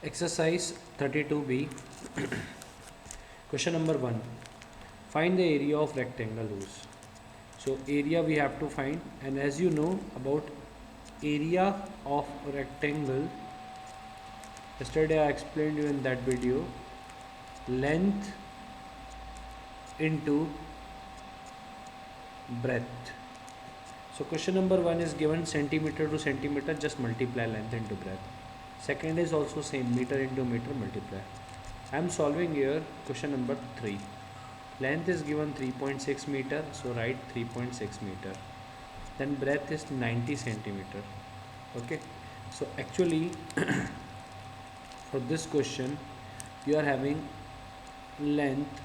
Exercise 32B. Question number 1. Find the area of rectangle whose. So area we have to find, and as you know about area of rectangle, yesterday I explained you in that video, length into breadth. So question number 1 is given centimeter to centimeter, just multiply length into breadth. Second is also same, meter into meter, multiply. I am solving here question number 3. Length is given 3.6 meter, so write 3.6 meter. Then breadth is 90 centimeter. Okay, so actually for this question you are having length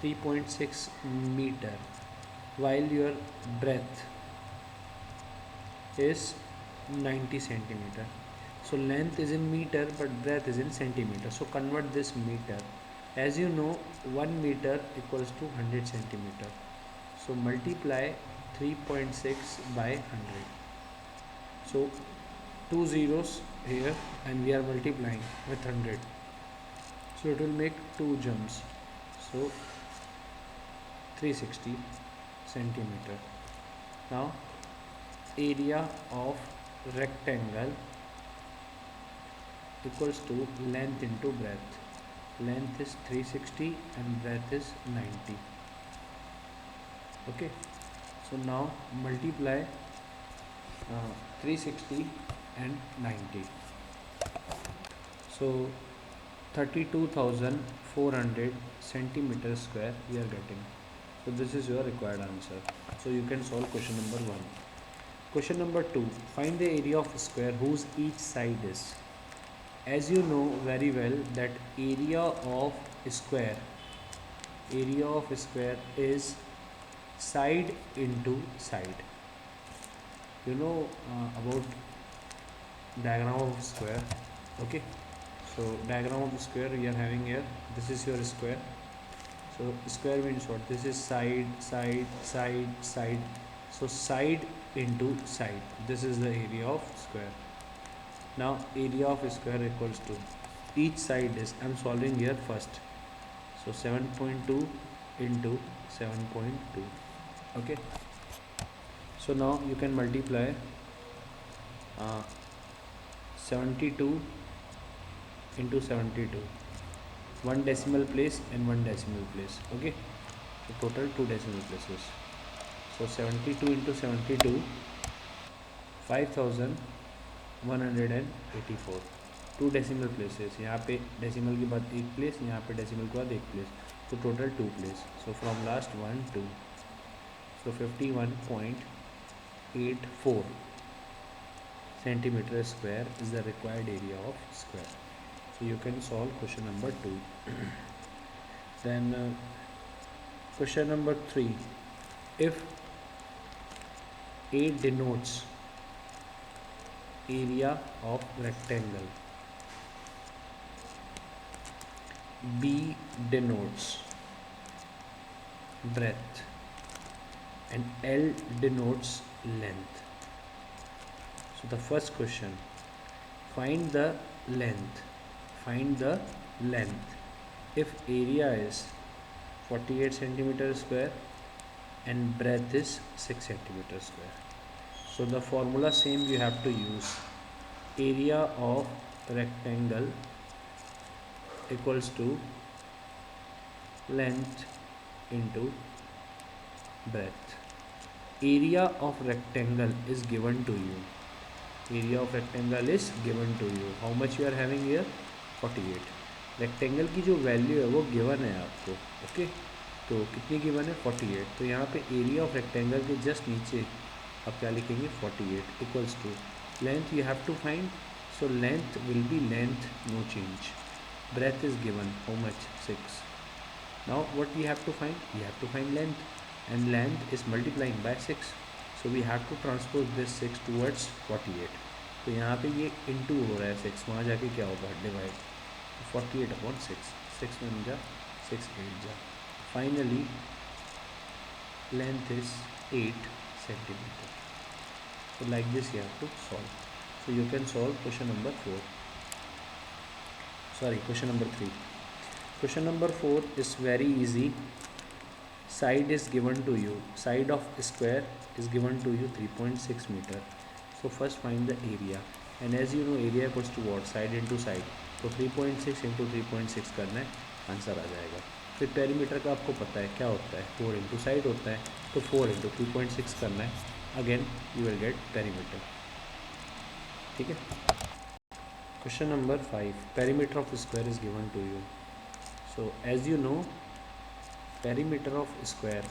3.6 meter while your breadth is 90 centimeter. So length is in meter but breadth is in centimeter, so convert this meter. As you know, 1 meter equals to 100 centimeter, so multiply 3.6 by 100. So two zeros here and we are multiplying with 100, so it will make two jumps, so 360 centimeter. Now area of rectangle equals to length into breadth. Length is 360 and breadth is 90. Okay, so now multiply 360 and 90, so 32,400 centimeters square we are getting. So this is your required answer. So you can solve question number 1. Question number 2. Find the area of a square whose each side is. As you know very well that area of square is side into side. You know about diagram of square. Okay, so diagram of square we are having here. This is your square. So square means what? This is side, side, side, side. So side into side. This is the area of square. Now area of square equals to each side is, I am solving here first. So 7.2 into 7.2. Okay. So now you can multiply 72 into 72. One decimal place and one decimal place. Okay. So total two decimal places. So 72 into 72, 5184. To decimal places, यहाँ पे decimal के बाद एक place, यहाँ पे decimal के बाद एक प्लेस, तो total two place. So from last 1 2, so 51.84 centimeter square is the required area of square. So you can solve question number 2. Then question number 3. If A denotes area of rectangle, B denotes breadth, and L denotes length. So the first question, find the length. If area is 48 centimeter square and breadth is 6 centimeter square. So the formula same you have to use. Area of rectangle equals to length into breadth. Area of rectangle is given to you. How much you are having here? 48. Rectangle की जो value है वो given है आपको. Okay, तो कितनी given है? 48. तो यहाँ पे एरिया ऑफ रेक्टेंगल के जस्ट नीचे आप क्या लिखेंगे? 48 equals to length you have to find. So length will be length, no change. Breadth is given, how much? 6. Now what we have to find? We have to find length, and length is multiplying by 6. So we have to transpose this 6 towards 48. तो यहाँ पे ये into हो रहा है 6, वहाँ जाके क्या होगा? डिवाइड. 48/6. 6 1 जा 6 8 जा. Finally length is 8 centimeter. So like this you have to solve. So you can solve question number 4. Sorry, question number 3. Question number 4 is very easy. Side is given to you. Side of square is given to you 3.6 meter. So first find the area. And as you know, area equals to what? Side into side. तो 3.6 into 3.6 करना है, answer आ जाएगा. फिर perimeter का आपको पता है क्या होता है, 4 इंटू साइड होता है. तो 4 इंटू 3.6 करना है. Again you will get perimeter. ठीक है. Question number 5. Perimeter of square is given to you. So as you know, perimeter of square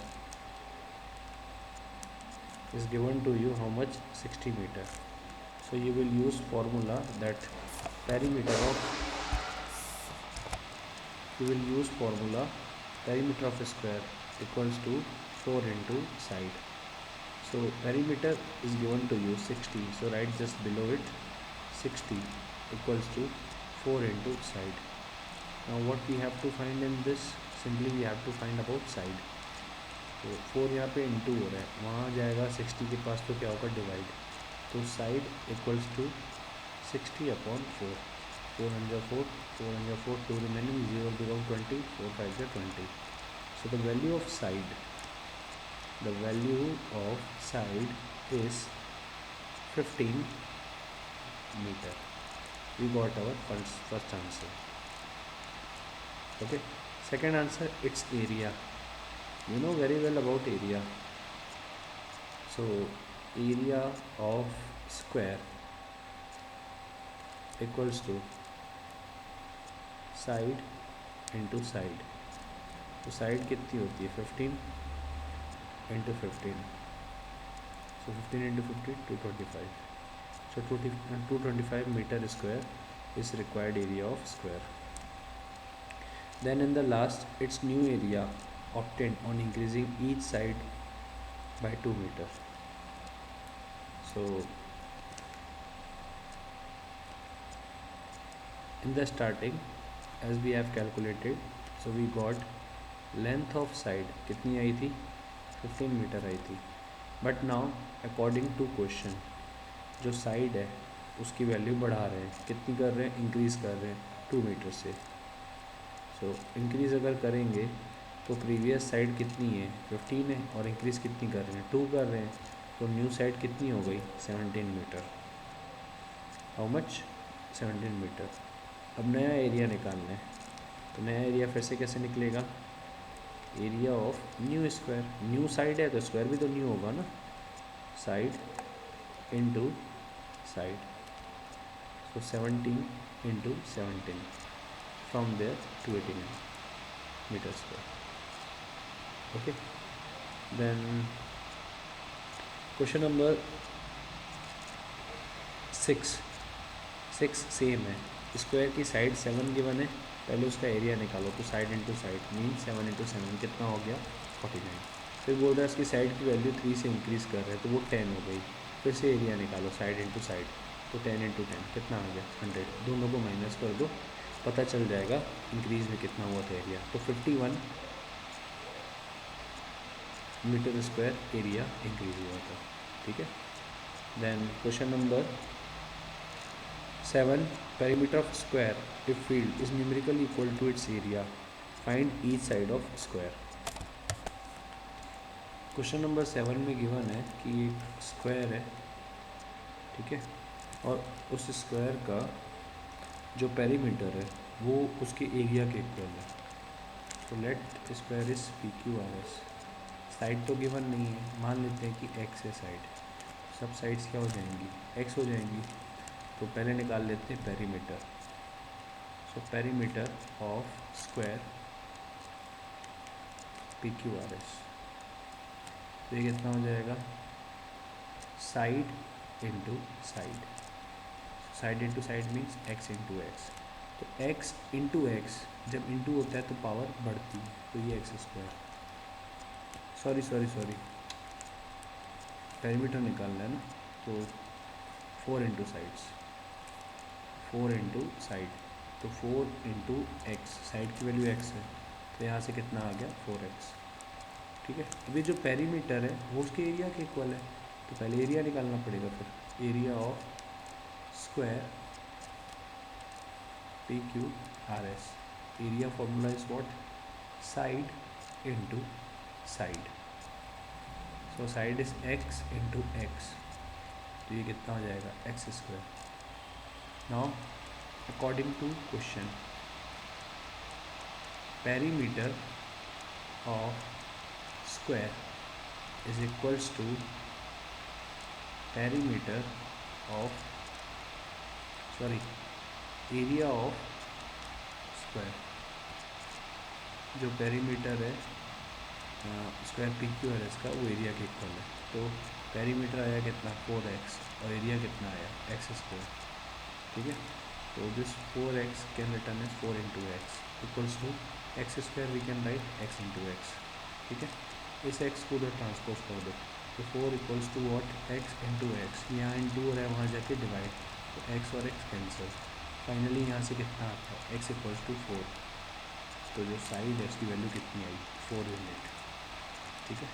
is given to you how much? 60 meter. So you will use formula that perimeter of square equals to 4 into side. So perimeter is given to you 60, so write just below it 60 equals to 4 into side. Now what we have to find in this? Simply we have to find about side. तो 4 यहाँ पे into हो रहा है, वहाँ जाएगा 60 के पास, तो क्या होगा? डिवाइड. तो side equals to 60 upon 4. 4 2 remaining 0 belong 20, 4 5 या 20. So the value of side is 15 metre. We got our first answer. Okay. Second answer, it's area. You know very well about area. So area of square equals to side into side. तो side कितनी होती है? 15 into 15. So 15 into 15, 225. So 225 meter square is required area of square. Then in the last, its new area obtained on increasing each side by 2 meter. So in the starting, as we have calculated, so we got length of side कितनी आई थी? 15 metre आई थी. But now according to question, जो side है उसकी value बढ़ा रहे हैं. कितनी कर रहे हैं? इंक्रीज़ कर रहे हैं 2 मीटर से. सो इंक्रीज़ अगर करेंगे तो प्रीवियस साइड कितनी है? 15 है, और इंक्रीज़ कितनी कर रहे हैं? 2 कर रहे हैं. तो न्यू साइड कितनी हो गई? 17 मीटर. How much? 17 मीटर. अब नया एरिया निकालना है. तो नया एरिया फिर से कैसे निकलेगा? Area of new square. New side है तो स्क्वायर भी तो न्यू होगा ना. Side into side. So 17 into 17. From there 289 meter square. Okay. Then question number 6 same है. स्क्वायर की साइड 7 गिवन है. पहले उसका एरिया निकालो. तो side into side mean 7 into 7 कितना हो गया? 49. फिर बोल रहा है इसकी साइड की वैल्यू 3 से इंक्रीज़ कर रहे हैं, तो वो 10 हो गई. फिर से एरिया निकालो साइड इंटू साइड. तो 10 इंटू 10 कितना आ गया? 100. दोनों को माइनस कर दो, पता चल जाएगा इंक्रीज़ में कितना हुआ था एरिया. तो 51 मीटर स्क्वायर एरिया इंक्रीज हुआ था. ठीक है. Then question number 7. Perimeter of square if field is numerically equal to its area, find each side of square. Question number 7 में गिवन है कि एक स्क्वायर है. ठीक है. और उस स्क्वायर का जो पेरीमीटर है वो उसके एरिया के इक्वल है. तो let square is PQRS. Side तो गिवन नहीं है, मान लेते हैं कि x है साइड. सब साइड्स क्या हो जाएंगी? x हो जाएंगी. तो पहले निकाल लेते हैं perimeter. So perimeter of square PQRS. तो ये कितना हो जाएगा? Side into side. Side into side means x into x. तो x इंटू एक्स जब इंटू होता है तो पावर बढ़ती है, तो ये एक्स स्क्वायर. सॉरी पेरीमीटर निकालना है ना. तो 4 इंटू साइड्स, 4 इंटू साइड. तो 4 इंटू एक्स, साइड की वैल्यू x है, तो यहाँ से कितना आ गया? 4x. ठीक है. अभी जो पेरीमीटर है वो उसके एरिया के इक्वल है, तो पहले एरिया निकालना पड़ेगा. फिर area of square P Q R S. Area formula is what? Side into side. So side is x into x, तो ये कितना हो जाएगा? X square. Now according to question, perimeter of square is equals to perimeter of area of square. जो पेरीमीटर है square P Q R S का, वो एरिया के इक्वल है. तो पेरीमीटर आया कितना? 4x, और एरिया कितना आया? X square. ठीक है, तो this 4x can return as 4 into x equals to x square. We can write x into x. ठीक है, इस x को उधर ट्रांसपोज कर दो, तो 4 equals to what? x into x. यहाँ इंटू और है, वहाँ जाके डिवाइड, तो x और x कैंसिल. फाइनली यहाँ से कितना आता है? x equals to 4. तो जो साइड है उसकी वैल्यू कितनी आई? 4 यूनिट. ठीक है.